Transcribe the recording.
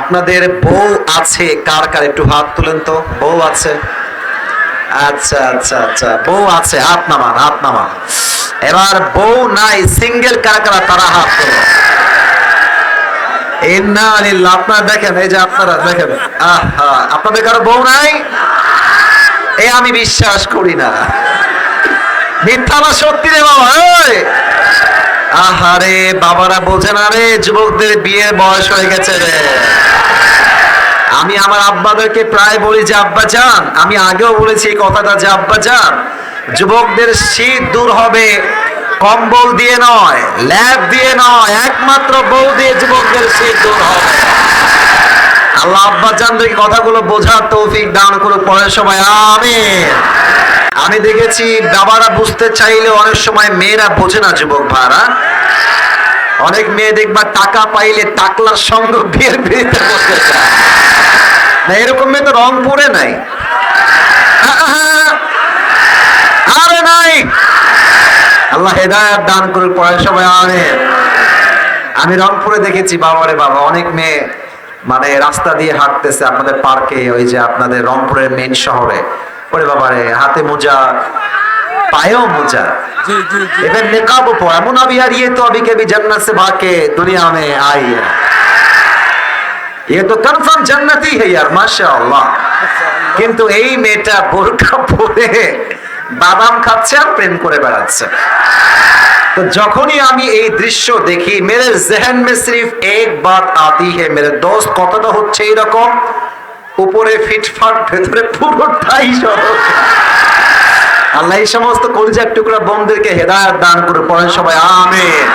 আপনাদের বউ আছে কার কার একটু হাত তুলেন তো। বউ আছে? আচ্ছা আচ্ছা আচ্ছা, বউ আছে, হাত নামান হাত নামান। এবার বউ নাই সিঙ্গেল কারা কারা তারা হাত তোলো। ইন্নালিল্লাহ। আপনারা দেখেন, এই যে আপনারা দেখেন, আহা, আপনাদের কারো বউ নাই? এ আমি বিশ্বাস করি না। মিথ্যা না সত্যি রে বাবা? আহারে বাবারা বোঝে না রে, যুবকদের বিয়ের বয়স হয়ে গেছে রে। আমি আমার আব্বাদেরকে প্রায় বলি যে আব্বা যান, আমি আগেও বলেছি এই কথাটা যে আব্বা যান, যুবকদের শীত দূর হবে কম্বল দিয়ে নয়, ল্যাব দিয়ে নয়, একমাত্র বউ দিয়ে যুবকদের শীত দূর হবে। আল্লাহ আব্বা জানদেরকে কথাগুলো বোঝার তৌফিক দান করুক, পরে সবাই আমিন। আমি দেখেছি বাবারা বুঝতে চাইলে অনেক সময় মেয়েরা বোঝে না যুবক ভাইরা। অনেক মেয়ে দেখবা টাকা পাইলে টাকলার সঙ্গে বিয়ের বিয়েতে বসতে চায় না, এরকম মেয়ে তো রংপুরে নাই। আরে নাই। আল্লাহ হেদায়েত দান করুক, পরে সবাই আমিন। আমি রংপুরে দেখেছি বাবারে বাবা, অনেক মেয়ে মানে রাস্তা দিয়ে হাঁটতেছে আপনাদের পার্কে, ওই যে আপনাদের রংপুরের মেইন শহরে, ওরে বাবারে হাতে মোজা पायो मुझा इधर निकाब पड़ा मुन अब यार ये तो अभी के भी जन्नत से भाग के दुनिया में आई है, ये तो कंफर्म जन्नती है यार माशाअल्लाह। किंतु এই মেয়েটা বোরকা পরে বাদাম খাচ্ছে আর প্রেম করে বেড়াচ্ছে। तो যখনই আমি এই দৃশ্য দেখি मेरे जहन में सिर्फ एक बात आती है मेरे दोस्त, কতটা হচ্ছে এরকম উপরে ফিটফাট ভেতরে পুরোটাই সরল। আল্লাহ এই সমস্ত কলিজার টুকরা বোনদেরকে হেদায়েত দান করে, পড়েন সবাই আমিন।